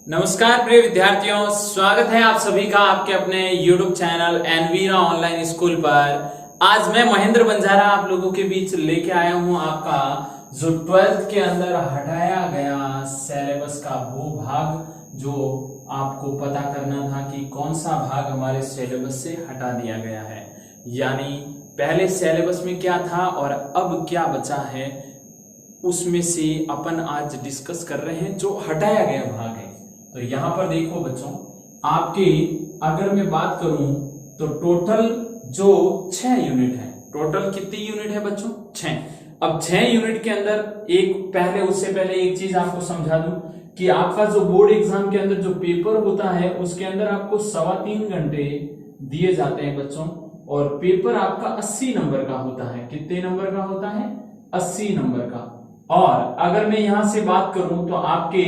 नमस्कार प्रिय विद्यार्थियों, स्वागत है आप सभी का आपके अपने YouTube channel Envira online school पर। आज मैं महेंद्र बंजारा आप लोगों के बीच लेके आया हूं आपका जो 12th के अंदर हटाया गया सिलेबस का वो भाग जो आपको पता करना था कि कौन सा भाग हमारे सिलेबस से हटा दिया गया है। यानी पहले सिलेबस में क्या था और अब क्या बचा है, उसमें से अपन आज डिस्कस कर रहे हैं जो हटाया गया भाग है। तो यहां पर देखो बच्चों, आपके अगर मैं बात करूं तो टोटल जो 6 यूनिट है, टोटल कितनी यूनिट है बच्चों? 6। अब 6 यूनिट के अंदर उससे पहले एक चीज आपको समझा दूं कि आपका जो बोर्ड एग्जाम के अंदर जो पेपर होता है उसके अंदर आपको 3.25 घंटे दिए जाते हैं बच्चों, और पेपर आपका 80 नंबर का होता है। कितने नंबर का होता है? 80 नंबर का। और अगर मैं यहां से बात करूं तो आपके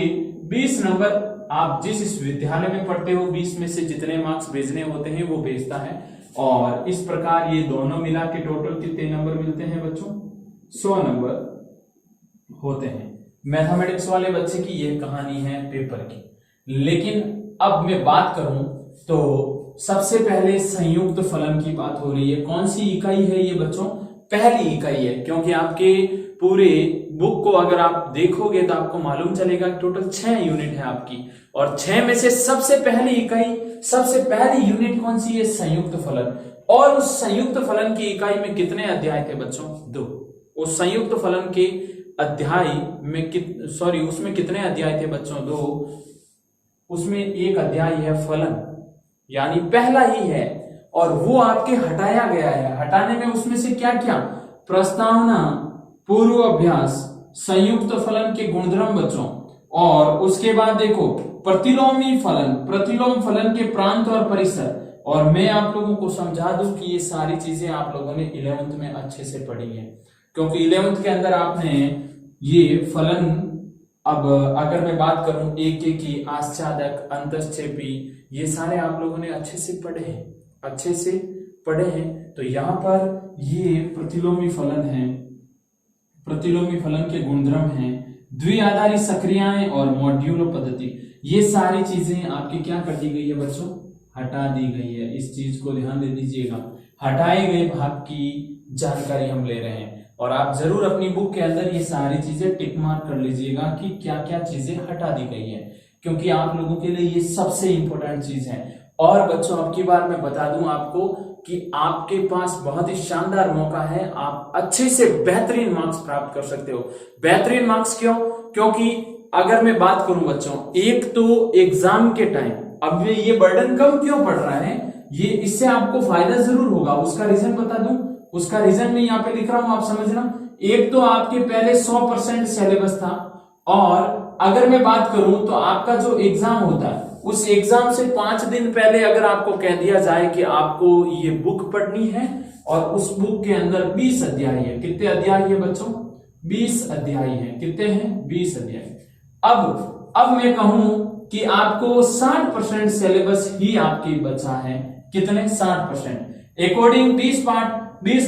20 नंबर, आप जिस विद्यालय में पढ़ते हो 20 में से जितने मार्क्स भेजने होते हैं वो भेजता है। और इस प्रकार ये दोनों मिला के टोटल कितने नंबर मिलते हैं बच्चों? 100 नंबर होते हैं। मैथमेटिक्स वाले बच्चे की ये कहानी है पेपर की। लेकिन अब मैं बात करूं तो सबसे पहले संयुक्त फलन की बात हो रही है। कौन सी इकाई है ये बच्चों? पहली इकाई है, क्योंकि आपके पूरे बुक को अगर आप देखोगे तो आपको मालूम चलेगा कि टोटल 6 यूनिट है आपकी, और 6 में से सबसे पहली इकाई, सबसे पहली यूनिट कौन सी है? संयुक्त फलन। और उस संयुक्त फलन की इकाई में कितने अध्याय थे बच्चों? 2। उस संयुक्त फलन के अध्याय में उसमें कितने अध्याय थे बच्चों? 2। उसमें एक अध्याय है फलन, यानी पहला ही है, और वो आपके हटाया गया है। हटाने में उसमें से क्या क्या? प्रस्तावना, पूर्व अभ्यास, संयुक्त फलन के गुणधर्म बच्चों, और उसके बाद देखो प्रतिलोमी फलन, प्रतिलोम फलन के प्रांत और परिसर। और मैं आप लोगों को समझा दूं कि ये सारी चीजें आप लोगों ने 11th में अच्छे से पढ़ी है, क्योंकि 11th के अंदर आपने ये फलन, अब अगर मैं बात करूं एक की, आश्चादक, अंतःक्षेपी, ये सारे आप लोगों ने अच्छे से पढ़े हैं। तो यहां पर ये प्रतिलोमी फलन है, प्रतिलोमी फलन के गुणधर्म हैं, द्विआधारी सक्रियाएं और मॉड्यूलो पद्धति, ये सारी चीजें आपकी क्या कर दी गई है बच्चों? हटा दी गई है। इस चीज को ध्यान दे दीजिएगा। हटाए गए भाग की जानकारी हम ले रहे हैं, और आप जरूर अपनी बुक के अंदर ये सारी चीजें टिक मार्क कर लीजिएगा कि क्या क्या चीजें हटा दी गई है, क्योंकि आप लोगों के लिए ये सबसे इंपॉर्टेंट चीज है। और बच्चों अब की बार मैं बता दूं आपको कि आपके पास बहुत ही शानदार मौका है, आप अच्छे से बेहतरीन मार्क्स प्राप्त कर सकते हो। बेहतरीन मार्क्स क्यों? क्योंकि अगर मैं बात करूं बच्चों, एक तो एग्जाम के टाइम अब ये बर्डन कम क्यों पड़ रहा है, ये इससे आपको फायदा जरूर होगा। उसका रीजन बता दूं, उसका रीजन मैं यहाँ पे लिख रहा हूं, आप समझना। एक तो आपके पहले 100% सिलेबस था, और अगर मैं बात करूं तो आपका जो एग्जाम होता है उस एग्जाम से 5 दिन पहले अगर आपको कह दिया जाए कि आपको ये बुक पढ़नी है, और उस बुक के अंदर 20 अध्याय है। कितने अध्याय है बच्चों? 20 अध्याय है। कितने हैं? 20 अध्याय। अब मैं कहूं कि आपको 60% सिलेबस ही आपकी बचा है। कितने? 60%। अकॉर्डिंग 20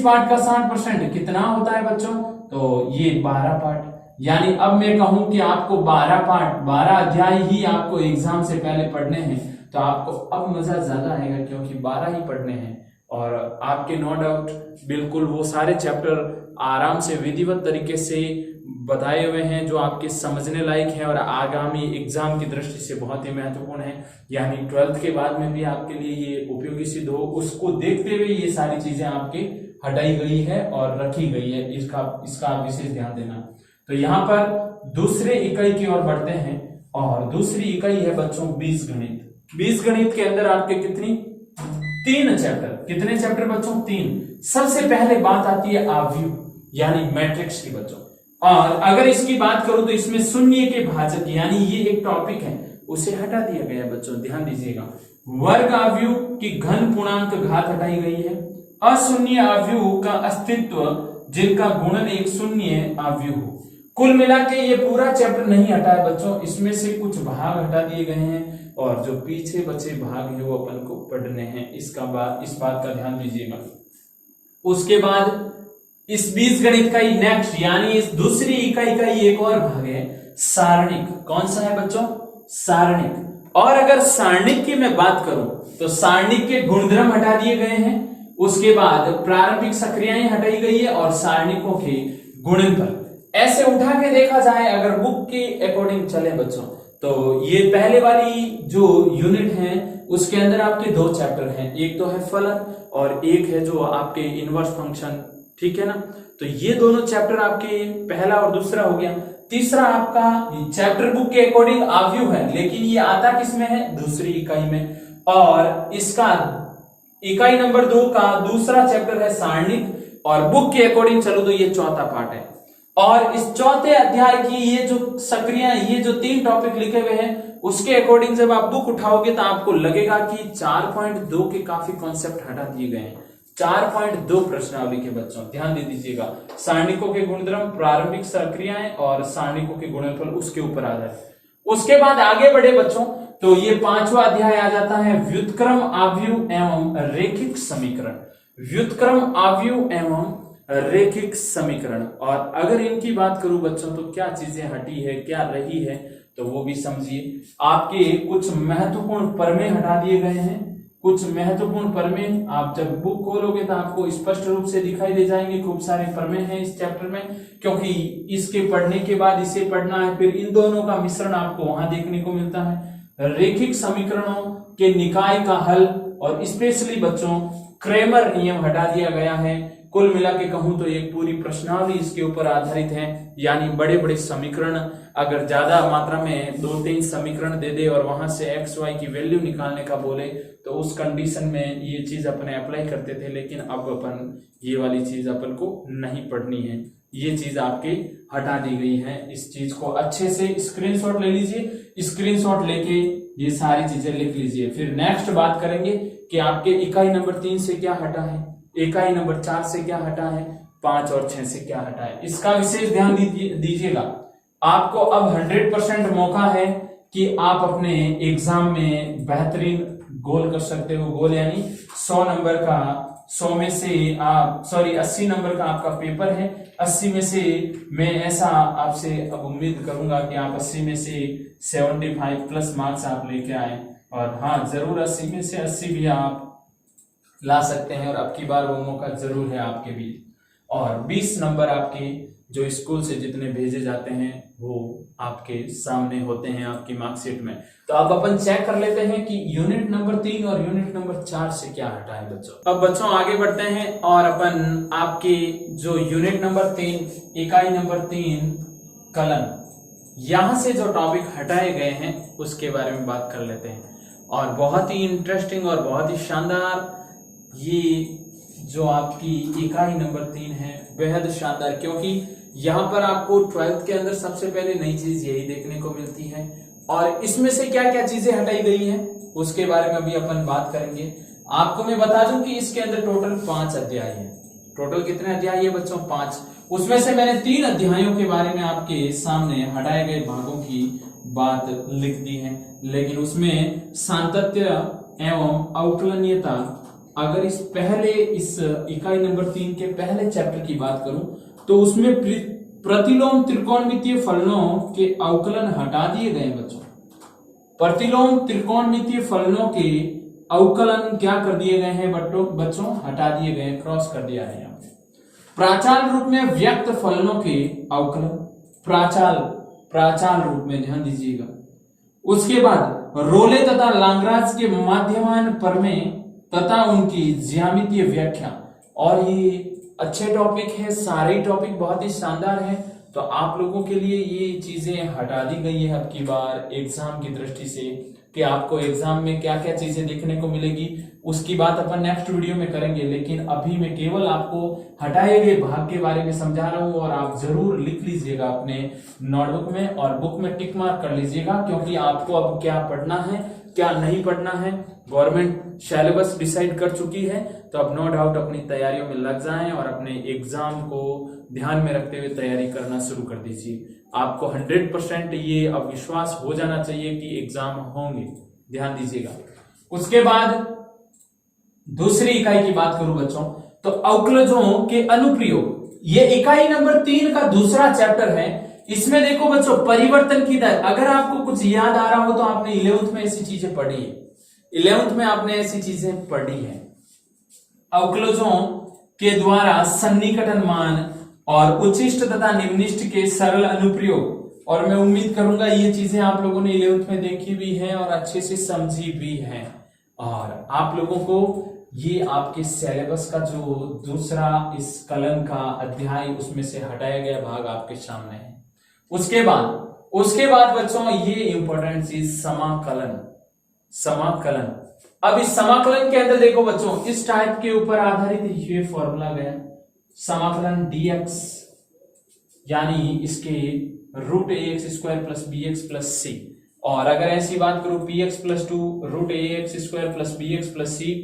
पार्ट का 60% कितना होता है बच्चों? तो ये 12 पार्ट। यानी अब मैं कहूं कि आपको 12 अध्याय ही आपको एग्जाम से पहले पढ़ने हैं, तो आपको अब मजा ज्यादा आएगा, क्योंकि 12 ही पढ़ने हैं। और आपके नो डाउट बिल्कुल वो सारे चैप्टर आराम से विधिवत तरीके से बताए हुए हैं, जो आपके समझने लायक है और आगामी एग्जाम की दृष्टि से बहुत ही महत्वपूर्ण है। यानी 12th के बाद में भी आपके लिए ये उपयोगी सिद्ध हो, उसको देखते हुए ये सारी चीजें आपके हटाई गई है और रखी गई है। इसका विशेष ध्यान देना। तो यहाँ पर दूसरे इकाई की ओर बढ़ते हैं, और दूसरी इकाई है बच्चों बीजगणित। बीजगणित के अंदर आपके कितनी? 3 चैप्टर। कितने चैप्टर बच्चों? 3। सबसे पहले बात आती है आव्यूह, यानी मैट्रिक्स की बच्चों। और अगर इसकी बात करूं तो इसमें शून्य के भाजक, यानी ये एक टॉपिक है, उसे हटा दिया गया है बच्चों, ध्यान दीजिएगा। वर्ग आव्यूह की घन पूर्णांक घात हटाई गई है। अशून्य आव्यूह का अस्तित्व जिनका गुणन एक शून्य आव्यूह हो। कुल मिला के ये पूरा चैप्टर नहीं हटा है बच्चों, इसमें से कुछ भाग हटा दिए गए हैं, और जो पीछे बचे भाग है वो अपन को पढ़ने हैं। इस बात का ध्यान दीजिएगा। उसके बाद इस बीजगणित का ही नेक्स्ट, यानी इस दूसरी इकाई का ही एक और भाग है सारणिक। कौन सा है बच्चों? सारणिक। और अगर सारणिक की मैं बात करूं तो सारणिक के गुणधर्म हटा दिए गए हैं, उसके बाद प्रारंभिक सक्रियाएं हटाई गई है और सारणिकों के गुणनफल। ऐसे उठा के देखा जाए अगर बुक के अकॉर्डिंग चले बच्चों, तो ये पहले वाली जो यूनिट है उसके अंदर आपके दो चैप्टर हैं, एक तो है फलन और एक है जो आपके इनवर्स फंक्शन, ठीक है ना। तो ये दोनों चैप्टर आपके पहला और दूसरा हो गया। तीसरा आपका चैप्टर बुक के अकॉर्डिंग आव्यूह है, लेकिन ये आता किसमें है, दूसरी इकाई में, और इसका इकाई नंबर 2 का दूसरा चैप्टर है सारणिक, और बुक के अकॉर्डिंग चलो तो ये चौथा पार्ट है। और इस चौथे अध्याय की ये जो सक्रिया, ये जो 3 टॉपिक लिखे हुए हैं उसके अकॉर्डिंग जब आप बुक उठाओगे तो आपको लगेगा कि 4.2 के काफी कॉन्सेप्ट हटा दिए गए हैं। 4.2 प्रश्नावली के बच्चों ध्यान दे दीजिएगा, सारणिकों के गुणधर्म, प्रारंभिक सक्रियाएं और सारणिकों के गुणनफल, उसके ऊपर आ जाए। उसके बाद आगे बढ़े बच्चों तो ये 5वां अध्याय आ जाता है व्युत्क्रम, आव्यूह एवं रेखिक समीकरण। व्युत्क्रम, आव्यूह एवं रेखिक समीकरण। और अगर इनकी बात करूं बच्चों तो क्या चीजें हटी है, क्या रही है, तो वो भी समझिए। आपके कुछ महत्वपूर्ण परमे हटा दिए गए हैं, कुछ महत्वपूर्ण परमे आप जब बुक खोलोगे तो आपको स्पष्ट रूप से दिखाई दे जाएंगे। खूब सारे परमे हैं इस चैप्टर में, क्योंकि इसके पढ़ने के बाद इसे पढ़ना है, फिर इन दोनों का मिश्रण आपको वहां देखने को मिलता है। रेखिक समीकरणों के निकाय का हल और स्पेशली बच्चों क्रेमर नियम हटा दिया गया है। कुल मिला के कहूं तो एक पूरी प्रश्नावली इसके ऊपर आधारित है, यानी बड़े बड़े समीकरण, अगर ज्यादा मात्रा में 2-3 समीकरण दे दे और वहां से एक्स वाई की वैल्यू निकालने का बोले तो उस कंडीशन में ये चीज अपने अप्लाई करते थे, लेकिन अब अपन ये वाली चीज अपन को नहीं पढ़नी है, ये चीज आपके हटा दी गई है। इस चीज को अच्छे से स्क्रीनशॉट ले लीजिए, स्क्रीनशॉट लेके ये सारी चीजें लिख लीजिए। फिर नेक्स्ट बात करेंगे कि आपके इकाई नंबर 3 से क्या हटा है, इकाई नंबर 4 से क्या हटा है, 5 और 6 से क्या हटा है, इसका विशेष ध्यान दीजिएगा। आपको अब 100% मौका है कि आप अपने एग्जाम में बेहतरीन गोल कर सकते हो। गोल यानी 100 नंबर का, 100 में से आप 80 नंबर का आपका पेपर है, 80 में से मैं ऐसा आपसे अब उम्मीद करूंगा कि आप 80 में से 75 प्लस मार्क्स आप लेके आए। और हाँ, जरूर 80 में से 80 भी आप ला सकते हैं, और अब की बार वो मौका जरूर है आपके बीच। और 20 नंबर आपके जो स्कूल से जितने भेजे जाते हैं वो आपके सामने होते हैं आपकी मार्कशीट में। तो अब अपन चेक कर लेते हैं कि यूनिट नंबर 3 और यूनिट नंबर 4 से क्या हटा है बच्चों। अब बच्चों आगे बढ़ते हैं और अपन आपके जो यूनिट नंबर 3, इकाई नंबर 3 कलन, यहां से जो टॉपिक हटाए गए हैं उसके बारे में बात कर लेते हैं। और बहुत ही इंटरेस्टिंग और बहुत ही शानदार ये जो आपकी इकाई नंबर 3 है, बेहद शानदार, क्योंकि यहाँ पर आपको 12th के अंदर सबसे पहले नई चीज यही देखने को मिलती है। और इसमें से क्या क्या चीजें हटाई गई हैं उसके बारे में अभी अपन बात करेंगे। आपको मैं बता दूं कि इसके अंदर टोटल 5 अध्याय है। टोटल कितने अध्याय है बच्चों? 5। उसमें से मैंने 3 अध्यायों के बारे में आपके सामने हटाए गए भागों की बात लिख दी है, लेकिन उसमें सातत्य एवं अवकलनीयता, अगर इस इकाई नंबर 3 के पहले चैप्टर की बात करूं तो उसमें प्रतिलोम त्रिकोणमितीय फलनों के अवकलन हटा दिए गए बच्चों। प्रतिलोम त्रिकोणमितीय फलनों के अवकलन क्या कर दिए गए हैं बच्चों? हटा दिए गए, क्रॉस कर दिया है यहाँ पे। प्राचाल रूप में व्यक्त फलनों के अवकलन, प्राचाल रूप में ध्यान दीजिएगा। उसके बाद रोले तथा लांगराज के माध्यमान परमें तथा उनकी ज्यामितीय व्याख्या। और ये अच्छे टॉपिक है, सारे टॉपिक बहुत ही शानदार है, तो आप लोगों के लिए ये चीजें हटा दी गई है अब की बार एग्जाम की दृष्टि से, कि आपको एग्जाम में क्या क्या चीजें देखने को मिलेगी उसकी बात अपन नेक्स्ट वीडियो में करेंगे। लेकिन अभी मैं केवल आपको हटाए गए भाग के बारे में समझा रहा हूं, और आप जरूर लिख लीजिएगा अपने नोटबुक में और बुक में टिक मार्क कर लीजिएगा, क्योंकि आपको अब क्या पढ़ना है क्या नहीं पढ़ना है गवर्नमेंट सिलेबस डिसाइड कर चुकी है। तो अब नो डाउट अपनी तैयारियों में लग जाएं और अपने एग्जाम को ध्यान में रखते हुए तैयारी करना शुरू कर दीजिए। आपको 100% ये अब विश्वास हो जाना चाहिए कि एग्जाम होंगे, ध्यान दीजिएगा। उसके बाद दूसरी इकाई की बात करूं बच्चों तो अवकलजों के अनुप्रयोग, ये इकाई नंबर 3 का दूसरा चैप्टर है। इसमें देखो बच्चों परिवर्तन की दर, अगर आपको कुछ याद आ रहा हो तो आपने 11th में ऐसी चीजें पढ़ी है, 11th में आपने ऐसी चीजें पढ़ी है। अवकलजों के द्वारा सन्निकटन मान और उच्चिष्ट तथा निम्निष्ट के सरल अनुप्रयोग, और मैं उम्मीद करूंगा ये चीजें आप लोगों ने 11th में देखी भी है और अच्छे से समझी भी है। और आप लोगों को ये आपके सिलेबस का जो दूसरा इस कलन का अध्याय उसमें से हटाया गया भाग आपके सामने है। उसके बाद बच्चों ये इंपॉर्टेंट चीज समाकलन। समाकलन, अब इस समाकलन के अंदर देखो बच्चों, इस टाइप के ऊपर आधारित ये फॉर्मूला गया, समाकलन dx यानी इसके √ax² plus bx plus c, और अगर ऐसी बात करूं px plus 2 √ax² plus bx plus c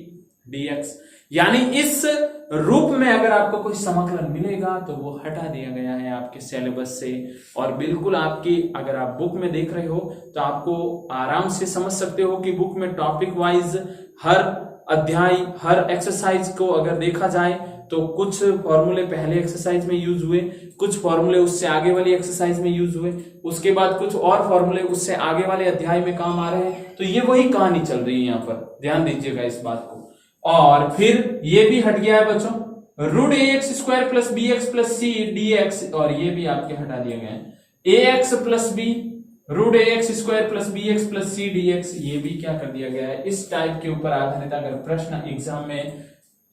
dx, यानी इस रूप में अगर आपको कोई समाकलन मिलेगा तो वो हटा दिया गया है आपके सिलेबस से। और बिल्कुल आपकी, अगर आप बुक में देख रहे हो तो आपको आराम से समझ सकते हो कि बुक में टॉपिक वाइज हर अध्याय, हर एक्सरसाइज को अगर देखा जाए तो कुछ फॉर्मूले पहले एक्सरसाइज में यूज हुए, कुछ फॉर्मूले उससे आगे वाली एक्सरसाइज में यूज हुए, उसके बाद कुछ और फॉर्मूले उससे आगे वाले अध्याय में काम आ रहे हैं। तो ये वही कहानी चल रही है यहाँ पर, ध्यान दीजिएगा इस बात को। और फिर ये भी हट गया है बच्चों, √ax² plus bx plus c dx, और ये भी आपके हटा दिया गया है। ax plus b √ax² plus bx plus c dx, ये भी क्या कर दिया गया है, इस टाइप के ऊपर आधारित अगर प्रश्न एग्जाम में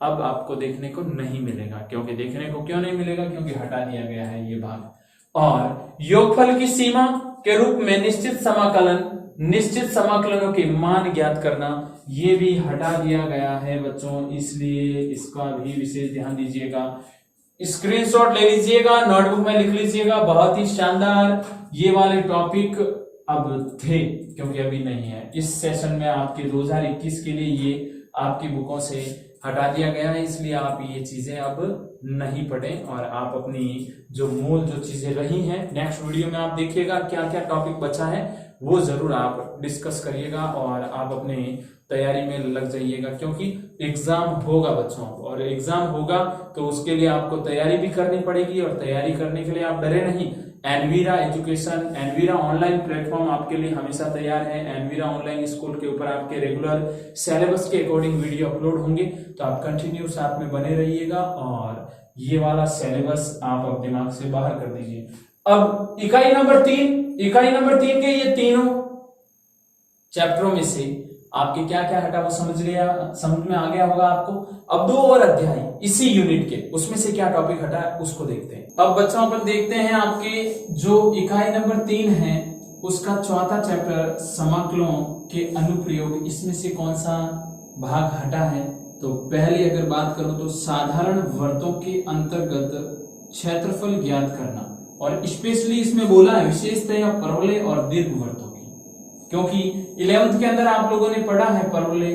अब आपको देखने को नहीं मिलेगा। क्योंकि देखने को क्यों नहीं मिलेगा, क्योंकि हटा दिया गया है ये भाग। और योगफल की सीमा के रूप में निश्चित समाकलन, निश्चित समाकलनों के मान ज्ञात करना, ये भी हटा दिया गया है बच्चों, इसलिए इसका भी विशेष ध्यान दीजिएगा। स्क्रीनशॉट ले लीजिएगा, नोटबुक में लिख लीजिएगा। बहुत ही शानदार ये वाले टॉपिक अब थे, क्योंकि अभी नहीं है। इस सेशन में आपके 2021 के लिए ये आपकी बुकों से हटा दिया गया है, इसलिए आप ये चीजें अब नहीं पढ़ें और आप अपनी जो मूल जो चीजें रही हैं नेक्स्ट वीडियो में आप देखिएगा क्या क्या टॉपिक बचा है वो जरूर आप डिस्कस करिएगा और आप अपने तैयारी में लग जाइएगा। क्योंकि एग्जाम होगा बच्चों, और एग्जाम होगा तो उसके लिए आपको तैयारी भी करनी पड़ेगी, और तैयारी करने के लिए आप डरे नहीं। Envira education, Envira online platform आपके लिए हमेशा तैयार है। एनवीरा ऑनलाइन स्कूल के ऊपर आपके रेगुलर सिलेबस के अकॉर्डिंग वीडियो अपलोड होंगे, तो आप कंटिन्यू साथ में बने रहिएगा और ये वाला सिलेबस आप अब दिमाग से बाहर कर दीजिए। अब इकाई नंबर 3 के ये तीनों चैप्टरों में से आपके क्या क्या हटा वो समझ में आ गया होगा आपको। अब 2 और अध्याय इसी यूनिट के, उसमें से क्या टॉपिक हटा है उसको देखते हैं। अब बच्चों अपन देखते हैं आपके जो इकाई नंबर 3 है उसका चौथा चैप्टर समाकलों के अनुप्रयोग, इसमें से कौन सा भाग हटा है। तो पहले अगर बात करूं तो साधारण वृत्तों के अंतर्गत क्षेत्रफल ज्ञात करना, और स्पेशली इसमें बोला है विशेषतया परवलय और दीर्घवृत्तों की, क्योंकि 11th के अंदर आप लोगों ने पढ़ा है परवलय,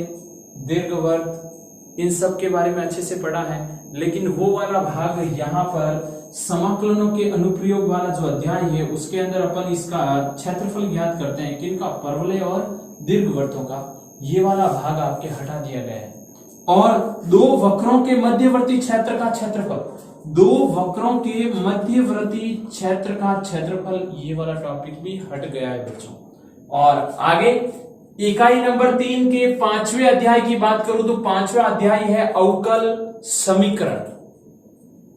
दीर्घवृत्त, इन सब के बारे में अच्छे से पढ़ा है। लेकिन वो वाला भाग यहाँ पर समाकलनों के अनुप्रयोग वाला जो अध्याय है उसके अंदर अपन इसका क्षेत्रफल ज्ञात करते हैं, किनका, परवलय और दीर्घवृत्तों का। ये वाला भाग आपके हटा दिया गया है। और 2 वक्रों के मध्यवर्ती क्षेत्र का क्षेत्रफल, 2 वक्रों के मध्यवर्ती क्षेत्र का क्षेत्रफल, ये वाला टॉपिक भी हट गया है बच्चों। और आगे इकाई नंबर 3 के 5वें अध्याय की बात करूं तो 5वां अध्याय है अवकल समीकरण।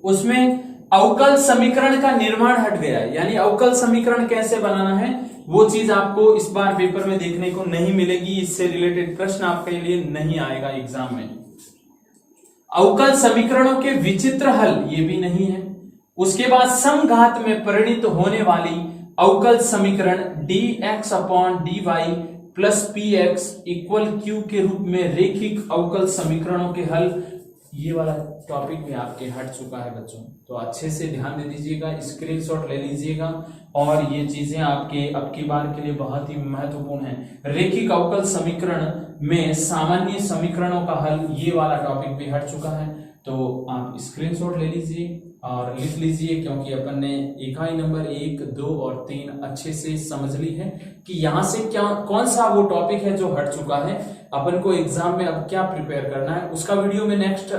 उसमें अवकल समीकरण का निर्माण हट गया है, यानी अवकल समीकरण कैसे बनाना है वो चीज आपको इस बार पेपर में देखने को नहीं मिलेगी। इससे रिलेटेड प्रश्न आपके लिए नहीं आएगा एग्जाम में। अवकल समीकरणों के विचित्र हल, ये भी नहीं है। उसके बाद समघात में परिणित होने वाली अवकल समीकरण dx/dy plus px equal q के रूप में रैखिक अवकल समीकरणों के हल, ये वाला टॉपिक भी आपके हट चुका है बच्चों। तो अच्छे से ध्यान दे दीजिएगा, स्क्रीनशॉट ले लीजिएगा, और ये चीजें आपके अब की बार के लिए बहुत ही महत्वपूर्ण है। रैखिक अवकल समीकरण में सामान्य समीकरणों का हल, ये वाला टॉपिक भी हट चुका है। तो आप स्क्रीनशॉट ले लीजिए और लिख लीजिए, क्योंकि अपन ने इकाई नंबर 1, 2 और 3 अच्छे से समझ ली है कि यहाँ से क्या कौन सा वो टॉपिक है जो हट चुका है। अपन को एग्जाम में अब क्या प्रिपेयर करना है उसका वीडियो में नेक्स्ट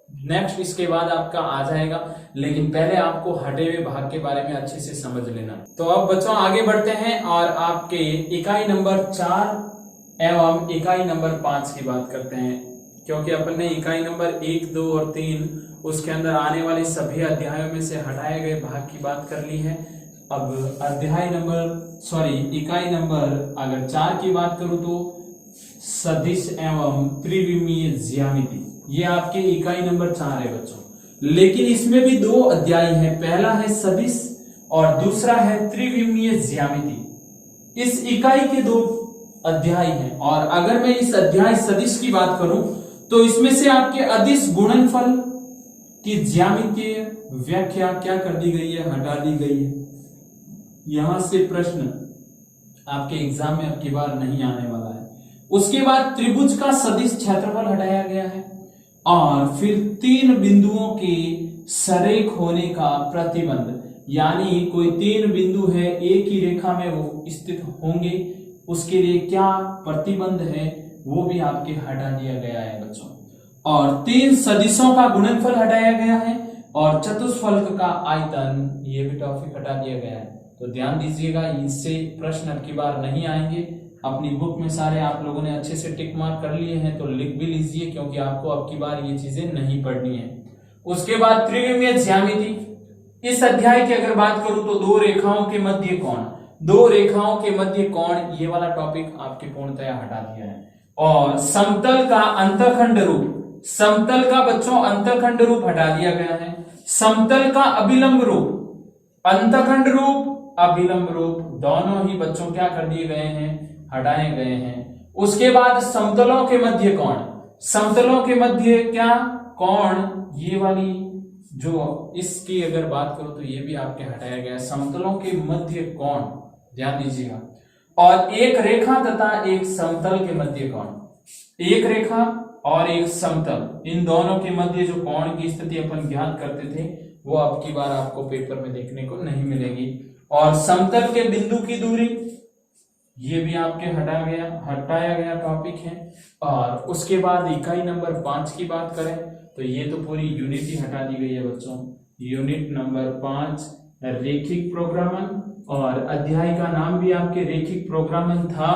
नेक्स्ट इसके बाद आपका आ जाएगा, लेकिन पहले आपको हटे हुए भाग के बारे में अच्छे से समझ लेना। तो अब बच्चों आगे बढ़ते हैं और आपके इकाई नंबर 4 एवं इकाई नंबर 5 की बात करते हैं, क्योंकि अपन ने इकाई नंबर 1, 2 और 3 उसके अंदर आने वाले सभी अध्यायों में से हटाए गए भाग की बात कर ली है। अब इकाई नंबर अगर 4 की बात करूं तो सदिश एवं त्रिविमीय ज्यामिति, ये आपके इकाई नंबर 4 है बच्चों। लेकिन इसमें भी 2 अध्याय हैं, पहला है सदिश और दूसरा है त्रिविमीय ज्यामिति। इस इकाई के 2 अध्याय हैं, और अगर मैं इस अध्याय सदिश की बात करूं तो इसमें से आपके अदिश गुणनफल की ज्यामितीय व्याख्या क्या कर दी गई है, हटा दी गई है। यहां से प्रश्न आपके एग्जाम में अब की बार नहीं आने वाला है। उसके बाद त्रिभुज का सदिश क्षेत्रफल हटाया गया है, और फिर 3 बिंदुओं के सरेख होने का प्रतिबंध, यानी कोई 3 बिंदु है एक ही रेखा में वो स्थित होंगे, उसके लिए क्या प्रतिबंध है वो भी आपके हटा दिया गया है बच्चों। और 3 सदिशों का गुणनफल हटाया गया है, और चतुष्फलक का आयतन ये भी टॉपिक हटा दिया गया है। तो ध्यान दीजिएगा, इससे प्रश्न अब की बार नहीं आएंगे। अपनी बुक में सारे आप लोगों ने अच्छे से टिक मार्क कर लिए हैं, तो लिख भी लीजिए, क्योंकि आपको अब की बार ये चीजें नहीं पढ़नी है। उसके बाद त्रिविमीय ज्यामिति, इस अध्याय की अगर बात करूं तो 2 रेखाओं के मध्य कोण, 2 रेखाओं के मध्य कोण, ये वाला टॉपिक आपके पूर्णतया हटा दिया है। और समतल का अंतःखंड रूप, समतल का बच्चों अंतःखंड रूप हटा दिया गया है। समतल का अभिलंब रूप, अंतःखंड रूप, अभिलंब रूप दोनों ही बच्चों क्या कर दिए गए हैं, हटाए गए हैं। उसके बाद समतलों के मध्य कोण, समतलों के मध्य क्या कोण, ये वाली जो इसकी अगर बात करो तो ये भी आपके हटाया गया, समतलों के मध्य कोण, ध्यान दीजिएगा। और एक रेखा तथा एक समतल के मध्य कोण, एक रेखा और एक समतल, इन दोनों के मध्य जो कोण की स्थिति अपन ज्ञात करते थे वो अब की बार आपको पेपर में देखने को नहीं मिलेगी। और समतल के बिंदु की दूरी, ये भी आपके हटाया गया टॉपिक है। और उसके बाद इकाई नंबर 5 की बात करें तो ये तो पूरी यूनिट ही हटा दी गई है बच्चों। यूनिट नंबर 5 रेखिक प्रोग्रामन, और अध्याय का नाम भी आपके रेखिक प्रोग्रामन था,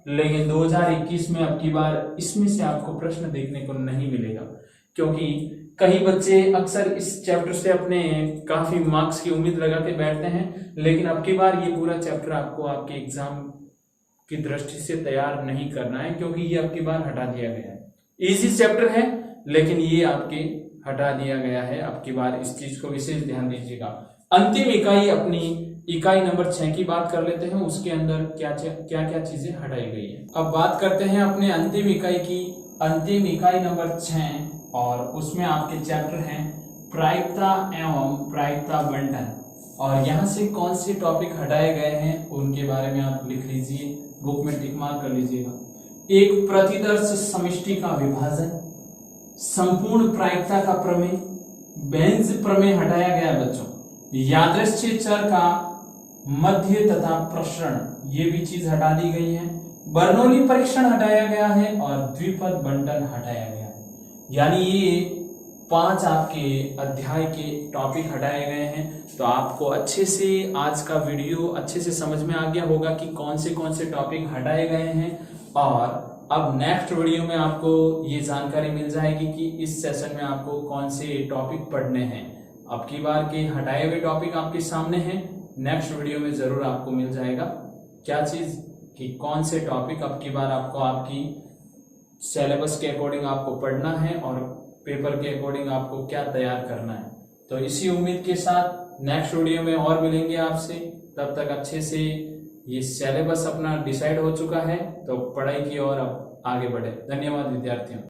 लेकिन 2021 में अब की बार इसमें से आपको प्रश्न देखने को नहीं मिलेगा, क्योंकि कई बच्चे अक्सर इस चैप्टर से अपने काफी मार्क्स की उम्मीद लगा के बैठते हैं, लेकिन अब की बार ये पूरा चैप्टर आपको आपके एग्जाम की दृष्टि से तैयार नहीं करना है, क्योंकि ये अब की बार हटा दिया गया है। इजी चैप्टर है, लेकिन ये आपके हटा दिया गया है। अब की बार इस चीज को विशेष ध्यान दीजिएगा। अंतिम इकाई, अपनी इकाई नंबर 6 की बात कर लेते हैं, उसके अंदर क्या क्या चीजें हटाई गई है। अब बात करते हैं अपने अंतिम इकाई की, अंतिम इकाई नंबर 6, और उसमें आपके चैप्टर हैं प्रायिकता एवं प्रायिकता बंटन। और यहाँ से कौन से टॉपिक हटाए गए हैं उनके बारे में आप लिख लीजिए, बुक में टिक मार्क कर लीजिएगा। एक प्रतिदर्श समष्टि का विभाजन, संपूर्ण प्रायिकता का प्रमेय, बेंज प्रमेय हटाया गया है बच्चों। यादृच्छिक चर का मध्य तथा प्रसरण, ये भी चीज हटा दी गई है। बर्नौली परीक्षण हटाया गया है, और द्विपद बंटन हटाया गया है। यानी ये 5 आपके अध्याय के टॉपिक हटाए गए हैं। तो आपको अच्छे से आज का वीडियो अच्छे से समझ में आ गया होगा कि कौन से टॉपिक हटाए गए हैं, और अब नेक्स्ट वीडियो में आपको ये जानकारी मिल जाएगी कि इस सेशन में आपको कौन से टॉपिक पढ़ने हैं। अब की बार के हटाए हुए टॉपिक आपके सामने हैं, नेक्स्ट वीडियो में जरूर आपको मिल जाएगा क्या चीज, कि कौन से टॉपिक अब की बार आपको आपकी सिलेबस के अकॉर्डिंग आपको पढ़ना है, और पेपर के अकॉर्डिंग आपको क्या तैयार करना है। तो इसी उम्मीद के साथ नेक्स्ट वीडियो में और मिलेंगे आपसे। तब तक अच्छे से ये सिलेबस अपना डिसाइड हो चुका है, तो पढ़ाई की ओर अब आगे बढ़े। धन्यवाद विद्यार्थियों।